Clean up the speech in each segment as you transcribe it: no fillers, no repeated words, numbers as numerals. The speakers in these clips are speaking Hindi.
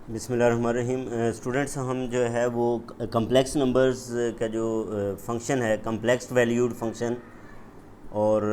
बिस्मिल्लाहिर्रहमानिर्रहीम। स्टूडेंट्स, हम जो है वो कम्प्लेक्स नंबर्स का जो फंक्शन है, कम्प्लेक्स वैल्यूड फंक्शन, और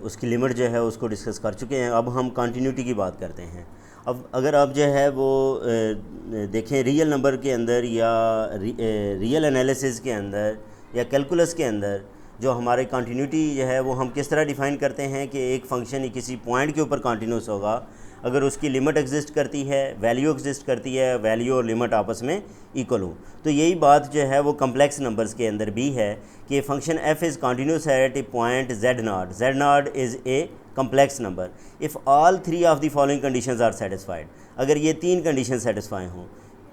उसकी लिमिट जो है उसको डिस्कस कर चुके हैं। अब हम कंटिन्यूटी की बात करते हैं। अब अगर आप जो है वो देखें रियल नंबर के अंदर या रियल एनालिसिस के अंदर या कैलकुलस के अंदर, जो हमारे कंटिन्यूटी जो है वो हम किस तरह डिफ़ाइन करते हैं कि एक फ़ंक्शन किसी पॉइंट के ऊपर कंटिन्यूस होगा अगर उसकी लिमिट एग्जिस्ट करती है, वैल्यू एग्जिस्ट करती है, वैल्यू और लिमिट आपस में इक्वल हो। तो यही बात जो है वो कम्प्लेक्स नंबर्स के अंदर भी है कि function f is continuous at a point z not is a complex number if all three of the following conditions are satisfied. अगर ये तीन कंडीशन सेटिस्फाई हों,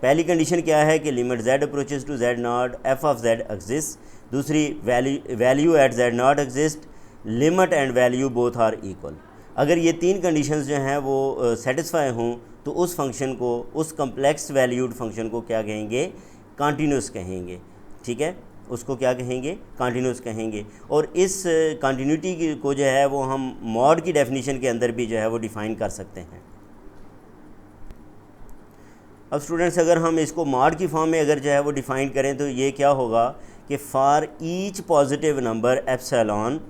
पहली कंडीशन क्या है कि limit z approaches to z naught F of z exist, दूसरी value at z naught exist, limit and value both are equal. अगर ये तीन कंडीशंस जो हैं वो सेटिस्फाई हों तो उस फंक्शन को, उस कम्प्लेक्स वैल्यूड फंक्शन को क्या कहेंगे? कंटिन्यूस कहेंगे। ठीक है, उसको क्या कहेंगे? कंटिन्यूस कहेंगे। और इस कंटिन्यूटी को जो है वो हम मॉड की डेफिनेशन के अंदर भी जो है वो डिफ़ाइन कर सकते हैं। अब स्टूडेंट्स, अगर हम इसको मॉड की फॉर्म में अगर जो है वो डिफ़ाइन करें तो ये क्या होगा कि for each positive number epsilon,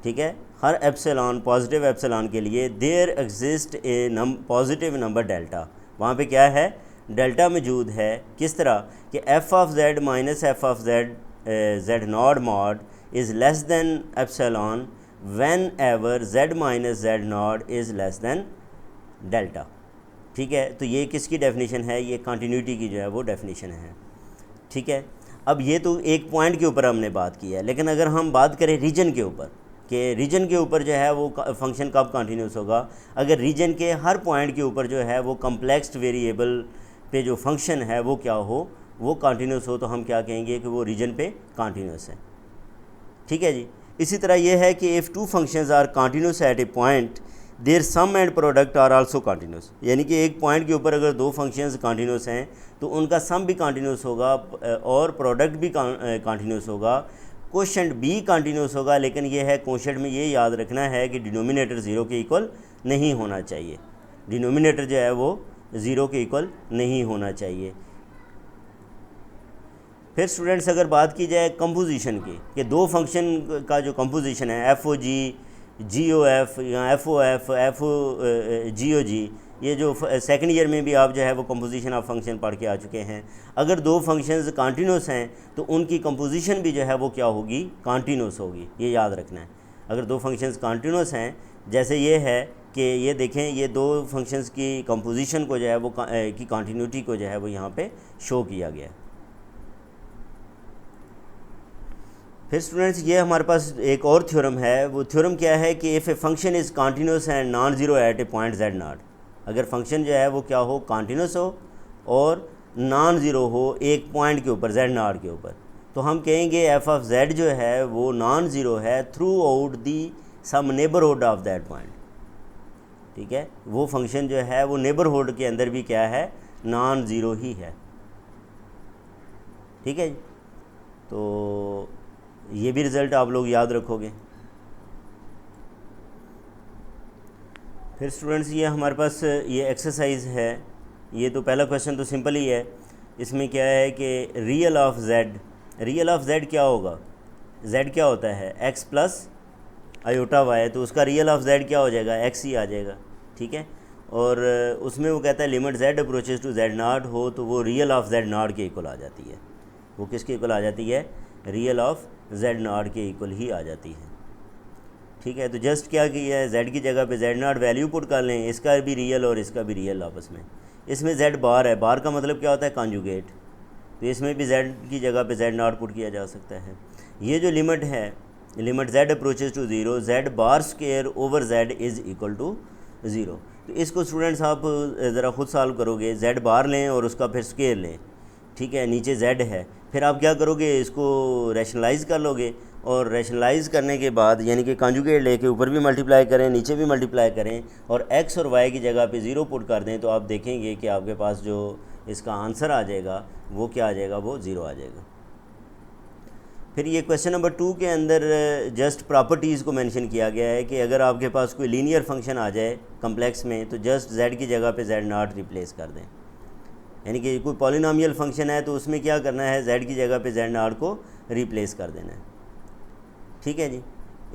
ठीक है, हर एप्सिलॉन, पॉजिटिव एप्सिलॉन के लिए there exist a positive number delta. वहाँ पे क्या है? डेल्टा मौजूद है। किस तरह कि F of Z minus F of Z Z not mod is less than epsilon when ever Z minus Z not is less than delta. ठीक है, तो ये किसकी डेफिनेशन है? ये कंटिन्यूटी की जो है वो डेफिनेशन है। ठीक है, अब ये तो एक पॉइंट के ऊपर हमने बात की है, लेकिन अगर हम बात करें रीजन के ऊपर कि रीजन के ऊपर जो है वो फंक्शन कब कंटिन्यूस होगा, अगर रीजन के हर पॉइंट के ऊपर जो है वो कम्प्लेक्स वेरिएबल पे जो फंक्शन है वो क्या हो, वो कंटिन्यूस हो, तो हम क्या कहेंगे कि वो रीजन पे कंटिन्यूस है। ठीक है जी। इसी तरह ये है कि if two functions are continuous at a point their sum and product are also continuous. यानी कि एक पॉइंट के ऊपर अगर दो फंक्शंस कंटिन्यूस हैं तो उनका सम भी कंटिन्यूस होगा और प्रोडक्ट भी कंटिन्यूस होगा, कोशेंट भी कंटिन्यूस होगा। लेकिन ये है, कोशेंट में ये याद रखना है कि डिनोमिनेटर ज़ीरो के इक्वल नहीं होना चाहिए। डिनोमिनेटर जो है वो ज़ीरो के इक्वल नहीं होना चाहिए। फिर स्टूडेंट्स, अगर बात की जाए कंपोजिशन की कि दो फंक्शन का जो कंपोजिशन है एफ ओ जी, जी ओ एफ या एफ ओ जी ओ जी, ये जो सेकंड ईयर में भी आप जो है वो कंपोजिशन ऑफ फंक्शन पढ़ के आ चुके हैं। अगर दो फंक्शंस कंटिन्यूस हैं तो उनकी कंपोजिशन भी जो है वो क्या होगी? कंटिन्यूस होगी। ये याद रखना है। अगर दो फंक्शंस कंटिन्यूस हैं, जैसे ये है कि ये देखें, ये दो फंक्शंस की कंपोजिशन को जो है वो की कंटिन्यूटी को जो है वो यहाँ पे शो किया गया। फिर स्टूडेंट्स, ये हमारे पास एक और थ्योरम है। वो थ्योरम क्या है कि if a function is continuous and non zero at a point z not, अगर फंक्शन जो है वो क्या हो? कंटिन्यूस हो और नॉन ज़ीरो हो एक पॉइंट के ऊपर, जेड नॉट के ऊपर, तो हम कहेंगे एफ ऑफ जेड जो है वो नॉन ज़ीरो है through out the some neighbourhood of that point. ठीक है, वो फंक्शन जो है वो नेबरहुड के अंदर भी क्या है? नॉन ज़ीरो ही है। ठीक है जी, तो ये भी रिज़ल्ट आप लोग याद रखोगे। फिर स्टूडेंट्स, ये हमारे पास ये एक्सरसाइज है। ये तो पहला क्वेश्चन तो सिंपल ही है। इसमें क्या है कि रियल ऑफ जेड क्या होगा? जेड क्या होता है? एक्स प्लस आयोटा वाई, तो उसका रियल ऑफ जेड क्या हो जाएगा? एक्स ही आ जाएगा। ठीक है, और उसमें वो कहता है limit z approaches to z not हो तो वो रियल ऑफ जेड नॉट के इक्वल आ जाती है। वो किसके इक्वल आ जाती है? रियल ऑफ जेड नॉट के इक्वल ही आ जाती है। ठीक है, तो जस्ट क्या किया है, जेड की जगह पे जेड नॉट वैल्यू पुट कर लें, इसका भी रियल और इसका भी रियल आपस में। इसमें जेड बार है, बार का मतलब क्या होता है? कॉन्जुगेट, तो इसमें भी जेड की जगह पे जेड नॉट पुट किया जा सकता है। ये जो लिमिट है, limit z approaches to zero z bar square over z is equal to zero. तो इसको स्टूडेंट्स आप ज़रा खुद सॉल्व करोगे। जेड बार लें और उसका फिर स्क्वायर लें। ठीक है, नीचे जेड है, फिर आप क्या करोगे? इसको रैशनलाइज़ कर लोगे और रैशनलाइज़ करने के बाद यानी कि कॉन्जुगेट लेके ऊपर भी मल्टीप्लाई करें, नीचे भी मल्टीप्लाई करें और एक्स और वाई की जगह पे ज़ीरो पुट कर दें, तो आप देखेंगे कि आपके पास जो इसका आंसर आ जाएगा वो क्या आ जाएगा? वो ज़ीरो आ जाएगा। फिर ये क्वेश्चन नंबर 2 के अंदर जस्ट प्रॉपर्टीज़ को मेंशन किया गया है कि अगर आपके पास कोई लीनियर फंक्शन आ जाए कम्प्लेक्स में तो जस्ट जेड की जगह पे जेड नॉट रिप्लेस कर दें। यानी कि कोई पॉलिनोमियल फंक्शन है तो उसमें क्या करना है, z की जगह पे z नॉट को रिप्लेस कर देना है। ठीक है जी।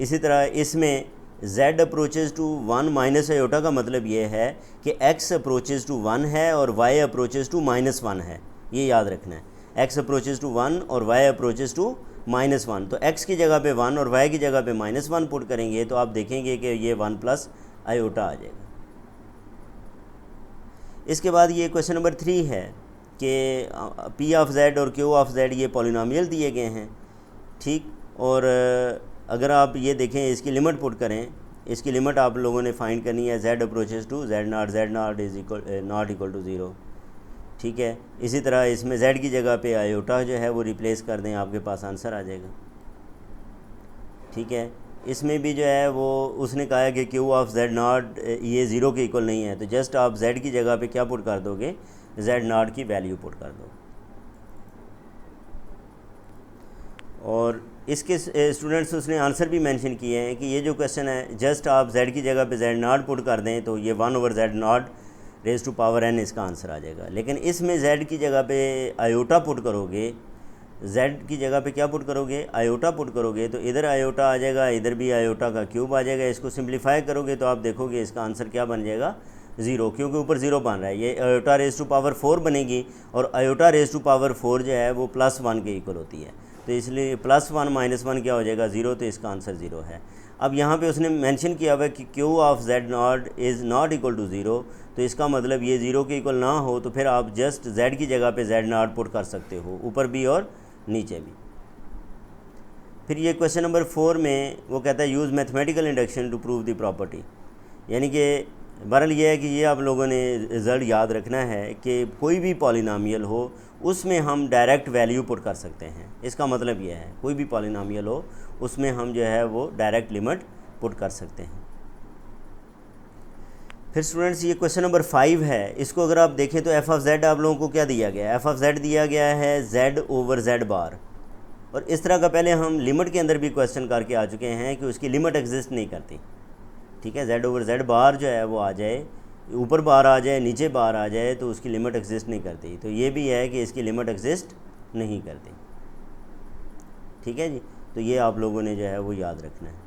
इसी तरह इसमें z approaches to 1 minus iota का मतलब ये है कि x अप्रोचेज़ टू 1 है और y अप्रोचेज़ टू -1 है, ये याद रखना है। x अप्रोचेज़ टू 1 और y अप्रोचेज़ टू -1, तो x की जगह पे 1 और y की जगह पे -1 पुट करेंगे तो आप देखेंगे कि ये 1 प्लस आयोटा आ जाएगा। इसके बाद ये क्वेश्चन नंबर 3 है कि p ऑफ z और q ऑफ z ये पॉलिनोमियल दिए गए हैं, ठीक। और अगर आप ये देखें इसकी लिमिट पुट करें, इसकी लिमिट आप लोगों ने फाइंड करनी है z approaches to z not is not equal to 0, ठीक है। इसी तरह इसमें z की जगह पे आयोटा जो है वो रिप्लेस कर दें, आपके पास आंसर आ जाएगा, ठीक है। इसमें भी जो है वो उसने कहा है कि q ऑफ z नॉट ये 0 के इक्वल नहीं है, तो जस्ट आप z की जगह पे क्या पुट कर दोगे, z नॉट की वैल्यू पुट कर दो। और इसके स्टूडेंट्स उसने आंसर भी मेंशन किए हैं कि ये जो क्वेश्चन है जस्ट आप z की जगह पे z नॉट पुट कर दें तो ये 1/z not raise to power n इसका आंसर आ जाएगा। लेकिन इसमें z की जगह पे आयोटा पुट करोगे, z की जगह पे क्या पुट करोगे, आयोटा पुट करोगे, तो इधर आयोटा आ जाएगा, इधर भी आयोटा का क्यूब आ जाएगा। इसको सिंप्लीफाई करोगे तो आप देखोगे इसका आंसर क्या बन जाएगा, 0, क्योंकि ऊपर 0 बन रहा है। ये आयोटा रेज़ टू पावर 4 बनेगी और आयोटा रेज़ टू पावर 4 जो है वो +1 के इक्वल होती है, तो इसलिए +1 -1 क्या हो जाएगा, 0, तो इसका आंसर 0 है। अब यहाँ पे उसने मेंशन किया हुआ है कि q of z not is not equal to 0, तो इसका मतलब ये 0 के इक्वल ना हो तो फिर आप जस्ट z की जगह पे z नॉट पुट कर सकते हो, ऊपर भी और नीचे भी। फिर ये क्वेश्चन नंबर 4 में वो कहता है use mathematical induction to prove the property, यानी कि बहरहाल ये है कि ये आप लोगों ने रिज़ल्ट याद रखना है कि कोई भी पॉलिनोमियल हो उसमें हम डायरेक्ट वैल्यू पुट कर सकते हैं। इसका मतलब ये है कोई भी पॉलिनोमियल हो उसमें हम जो है वो डायरेक्ट लिमिट पुट कर सकते हैं। फिर स्टूडेंट्स ये क्वेश्चन नंबर 5 है, इसको अगर आप देखें तो f ऑफ z आप लोगों को क्या दिया गया है, f ऑफ z दिया गया है z/z बार। और इस तरह का पहले हम लिमिट के अंदर भी क्वेश्चन करके आ चुके हैं कि उसकी लिमिट एग्जिस्ट नहीं करती, ठीक है। z/z बार जो है वो आ जाए, ऊपर बार आ जाए, नीचे बार आ जाए, तो उसकी लिमिट एग्जिस्ट नहीं करती। तो ये भी है कि इसकी लिमिट एग्जिस्ट नहीं करती, ठीक है जी। तो ये आप लोगों ने जो है वो याद रखना है।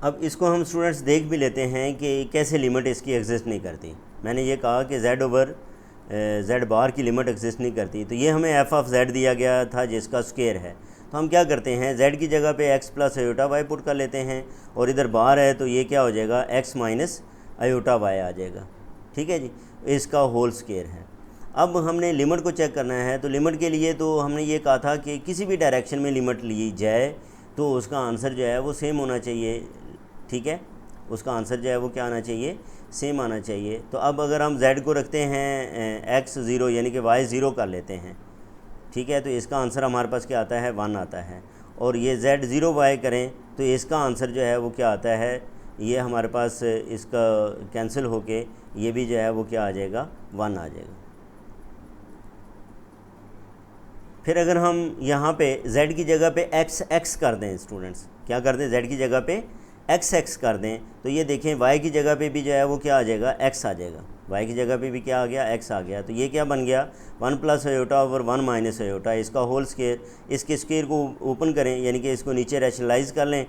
अब इसको हम स्टूडेंट्स देख भी लेते हैं कि कैसे लिमिट इसकी एग्जिस्ट नहीं करती। मैंने ये कहा कि z/z बार की लिमिट एग्जिस्ट नहीं करती, तो ये हमें f ऑफ z दिया गया था जिसका स्क्वायर है, तो हम क्या करते हैं z की जगह पे x plus iota y put कर लेते हैं, और इधर बार है तो ये क्या हो जाएगा, x माइनस आयोटा y आ जाएगा, ठीक है जी। इसका होल स्क्वायर है। अब हमने लिमिट को चेक करना है, तो लिमिट के लिए तो हमने ये कहा था कि किसी भी डायरेक्शन में लिमिट ली जाए तो उसका आंसर जो है वो सेम होना चाहिए, ठीक है। उसका आंसर जो है वो क्या आना चाहिए, सेम आना चाहिए। तो अब अगर हम z को रखते हैं x 0 यानी कि y 0 कर लेते हैं, ठीक है, तो इसका आंसर हमारे पास क्या आता है, 1 आता है। और ये z 0 y करें तो इसका आंसर जो है वो क्या आता है, ये हमारे पास इसका कैंसिल होके ये भी जो है वो क्या आ जाएगा, 1 आ जाएगा। फिर अगर हम यहाँ पे z की जगह पे x कर दें, स्टूडेंट्स क्या कर दें, z की जगह पे x कर दें, तो ये देखें y की जगह पे भी जो है वो क्या आ जाएगा, x आ जाएगा। y की जगह पे भी क्या आ गया, x आ गया। तो ये क्या बन गया, 1 plus iota over 1 minus iota, इसका होल स्क्वायर। इसके स्क्वायर को ओपन करें यानी कि इसको नीचे रैशनलाइज कर लें,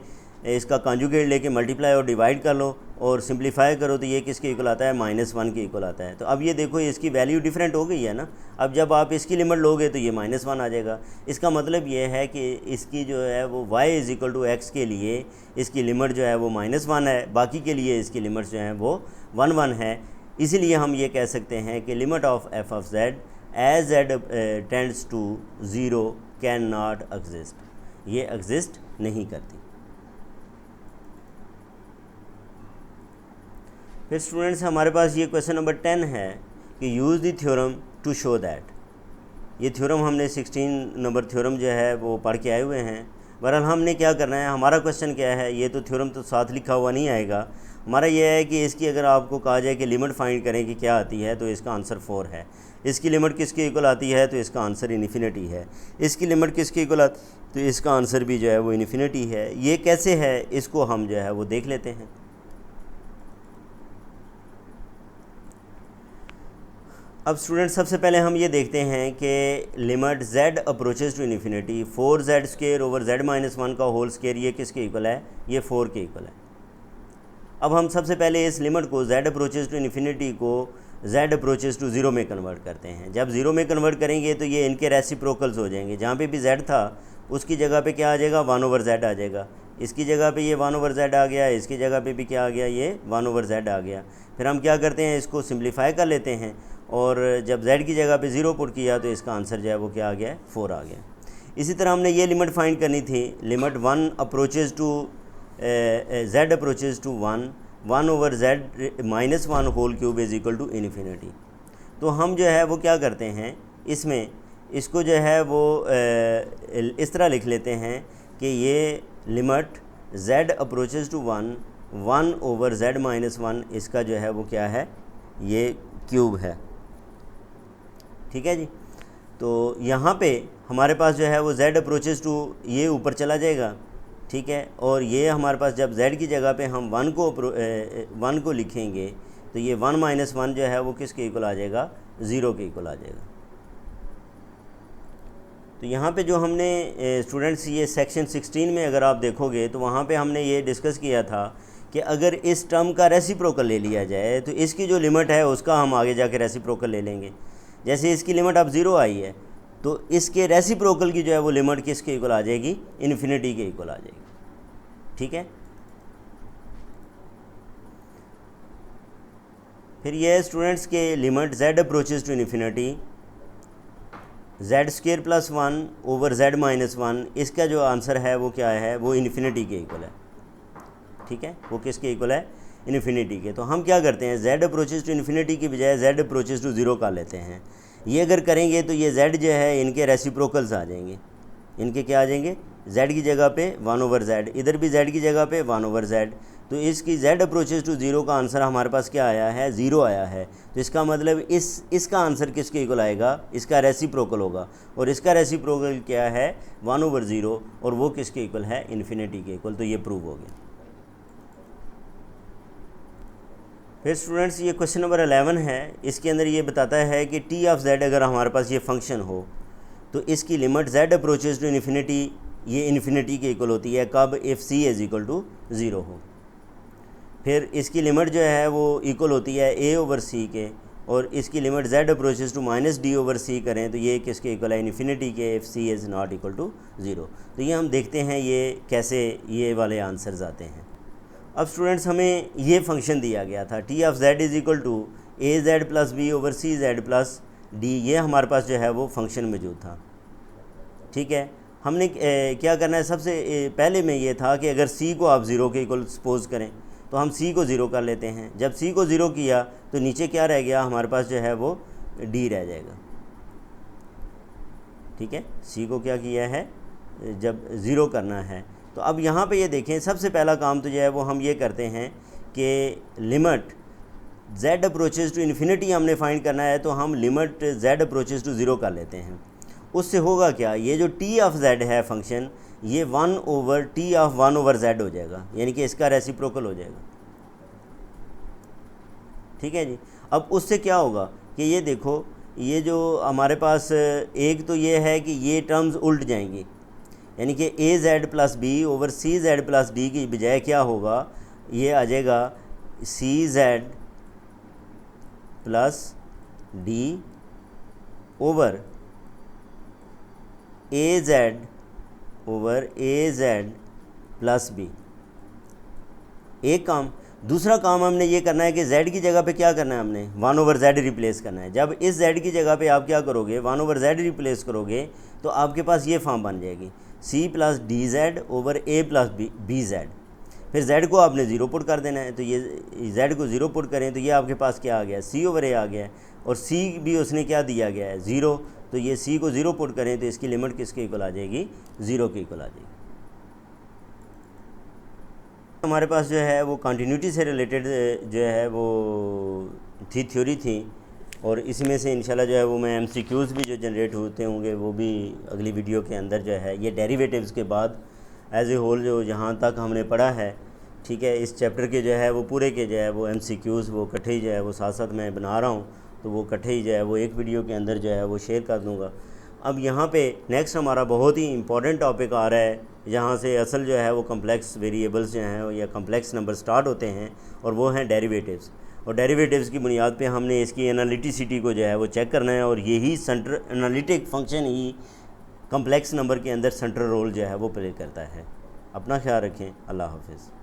इसका कॉन्जुगेट लेके मल्टीप्लाई और डिवाइड कर लो और सिंप्लीफाई करो, तो ये किसके इक्वल आता है, -1 के इक्वल आता है। तो अब ये देखो इसकी वैल्यू डिफरेंट हो गई है ना। अब जब आप इसकी लिमिट लोगे तो ये -1 आ जाएगा। इसका मतलब ये है कि इसकी जो है वो y = x के लिए इसकी लिमिट जो है वो -1 है, बाकी के लिए इसकी लिमिट जो है वो 1 है। इसीलिए हम ये कह सकते हैं कि limit of f of z as z tends to 0 can not exist, ये एग्जिस्ट नहीं करती। फिर स्टूडेंट्स हमारे पास ये क्वेश्चन नंबर 10 है कि use the theorem to show that. ये थ्योरम हमने 16 नंबर थ्योरम जो है वो पढ़ के आए हुए हैं। बहरहाल हमने क्या करना है, हमारा क्वेश्चन क्या है, ये तो थ्योरम तो साथ लिखा हुआ नहीं आएगा। हमारा ये है कि इसकी अगर आपको कहा जाए कि लिमिट फाइंड करें कि क्या आती है, तो इसका आंसर 4 है। इसकी लिमिट किसके इक्वल आती है, तो इसका आंसर इन्फिनिटी है। इसकी लिमिट किसके इक्वल आती, तो इसका आंसर भी जो है वो इन्फिनिटी है। ये कैसे है, इसको हम जो है वो देख लेते हैं। अब स्टूडेंट सबसे पहले हम ये देखते हैं कि limit z approaches to infinity 4z square over z minus 1 का होल स्क्वायर ये किसके इक्वल है, ये 4 के इक्वल है। अब हम सबसे पहले इस लिमिट को z अप्रोचेज टू इन्फिनिटी को z अप्रोचेज टू ज़ीरो में कन्वर्ट करते हैं। जब ज़ीरो में कन्वर्ट करेंगे तो ये इनके रेसिप्रोकल्स हो जाएंगे। जहाँ पे भी z था उसकी जगह पे क्या आ जाएगा, 1 ओवर z आ जाएगा। इसकी जगह पे ये 1 ओवर z आ गया, इसकी जगह पे भी क्या आ गया, ये 1 ओवर z आ गया। फिर हम क्या करते हैं, इसको सिंप्लीफाई कर लेते हैं और जब z की जगह पे 0 पुट किया तो इसका आंसर जो है वो क्या आ गया, 4 आ गया। इसी तरह हमने ये लिमिट फाइंड करनी थी, limit 1 approaches to z approaches to 1 over z minus 1 whole cube is equal to infinity. तो हम जो है वो क्या करते हैं, इसमें इसको जो है वो इस तरह लिख लेते हैं कि ये limit z approaches to 1 over z minus 1 इसका जो है वो क्या है, ये क्यूब है। ठीक है जी। तो यहाँ पे हमारे पास जो है वो z अप्रोचेज टू ये ऊपर चला जाएगा, ठीक है। और ये हमारे पास जब z की जगह पे हम 1 को लिखेंगे तो ये 1 माइनस 1 जो है वो किसके इक्वल आ जाएगा, 0 के इक्वल आ जाएगा। तो यहाँ पे जो हमने स्टूडेंट्स ये सेक्शन 16 में अगर आप देखोगे तो वहाँ पे हमने ये डिस्कस किया था कि अगर इस टर्म का रेसिप्रोकल ले लिया जाए तो इसकी जो लिमिट है उसका हम आगे जाके रेसिप्रोकल ले लेंगे। जैसे इसकी लिमिट अब 0 आई है तो इसके रेसिप्रोकल की जो है वो लिमिट किसके इक्वल आ जाएगी, इन्फिनिटी के इक्वल आ जाएगी। ठीक है। फिर ये स्टूडेंट्स के limit z approaches to infinity z square plus 1 over z minus 1 इसका जो आंसर है वो क्या है, वो इन्फिनिटी के इक्वल है। ठीक है, वो किसके इक्वल है, इन्फिनिटी के। तो हम क्या करते हैं, z अप्रोचेज टू इन्फिनिटी की बजाय z अप्रोचेज टू 0 कर लेते हैं। ये अगर करेंगे तो ये z जो है इनके रेसिप्रोकल्स आ जाएंगे। इनके क्या आ जाएंगे, z की जगह पे 1 ओवर z, इधर भी z की जगह पे 1 ओवर z। तो इसकी z अप्रोचेज टू 0 का आंसर हमारे पास क्या आया है, 0 आया है। तो इसका मतलब इसका आंसर किसके इक्वल आएगा, इसका रेसिप्रोकल होगा। और इसका रेसिप्रोकल क्या है, 1 ओवर 0, और वो किसके इक्वल है, इन्फिनिटी के इक्वल। तो ये प्रूव हो गया। फिर स्टूडेंट्स ये क्वेश्चन नंबर 11 है। इसके अंदर ये बताता है कि टी ऑफ z अगर हमारे पास ये फंक्शन हो तो इसकी limit z approaches to infinity ये इन्फिनिटी के इक्वल होती है कब, if c is equal to 0 हो। फिर इसकी लिमिट जो है वो इक्वल होती है a ओवर c के, और इसकी limit z approaches to minus d over c करें तो ये किसके इक्वल है, इन्फिनिटी के, if c is not equal to 0। तो ये हम देखते हैं ये कैसे ये वाले आंसर्स आते हैं। अब स्टूडेंट्स हमें ये फंक्शन दिया गया था t of z is equal to a z plus b over c z plus d, ये हमारे पास जो है वो फंक्शन मौजूद था। ठीक है, हमने क्या करना है, सबसे पहले में ये था कि अगर c को आप 0 के इक्वल सपोज करें तो हम c को 0 कर लेते हैं। जब c को 0 किया तो नीचे क्या रह गया, हमारे पास जो है वो d रह जाएगा। ठीक है, c को क्या किया है, जब 0 करना है। तो अब यहाँ पे ये देखें, सबसे पहला काम तो जो है वो हम ये करते हैं कि limit z approaches to infinity हमने फाइंड करना है, तो हम लिमिट z अप्रोचेज टू 0 कर लेते हैं। उससे होगा क्या, ये जो t ऑफ z है फंक्शन, ये 1 over t of 1 over z हो जाएगा, यानी कि इसका रेसिप्रोकल हो जाएगा। ठीक है जी। अब उससे क्या होगा कि ये देखो, ये जो हमारे पास एक तो ये है कि ये टर्म्स उल्ट जाएंगी, यानी कि ए z plus b over c z plus D की बजाय क्या होगा, ये आ जाएगा सी जेड प्लस डी ओवर ए जेड ओवर ए जेड प्लस बी। एक काम। दूसरा काम हमने ये करना है कि z की जगह पे क्या करना है, हमने 1 ओवर z रिप्लेस करना है। जब इस z की जगह पे आप क्या करोगे, 1 ओवर z रिप्लेस करोगे तो आपके पास ये फॉर्म बन जाएगी c plus d z over a plus b z. फिर z को आपने 0 पुट कर देना है, तो ये z को 0 पुट करें तो ये आपके पास क्या आ गया, c ओवर a आ गया है, और c भी उसने क्या दिया गया है, 0। तो ये c को 0 पुट करें तो इसकी लिमिट किसके इक्वल आ जाएगी, 0 के इक्वल आ जाएगी। हमारे पास जो है वो कंटिन्यूटी से रिलेटेड जो है वो थ्योरी थी, और इसमें से इंशाल्लाह जो है वो मैं MCQs भी जो जनरेट होते होंगे वो भी अगली वीडियो के अंदर जो है, ये डेरिवेटिव्स के बाद एज ए होल जो जहाँ तक हमने पढ़ा है, ठीक है, इस चैप्टर के जो है वो पूरे के जो है वो MCQs वो इकट्ठे ही जो है वो साथ साथ मैं बना रहा हूँ, तो वो इकट्ठे ही जो है वो एक वीडियो के अंदर जो है वो शेयर कर दूँगा। अब यहाँ पे नेक्स्ट हमारा बहुत ही इंपॉर्टेंट टॉपिक आ रहा है, जहाँ से असल जो है वो कम्प्लेक्स वेरिएबल्स जो हैं या कम्प्लेक्स नंबर स्टार्ट होते हैं, और वो हैं डेरिवेटिव्स। और डेरिवेटिव्स की बुनियाद पे हमने इसकी एनालिटिसिटी को जो है वो चेक करना है, और यही सेंटर एनालिटिक फंक्शन ही कम्प्लेक्स नंबर के अंदर सेंट्रल रोल जो है वो प्ले करता है। अपना ख्याल रखें। अल्लाह हाफिज़।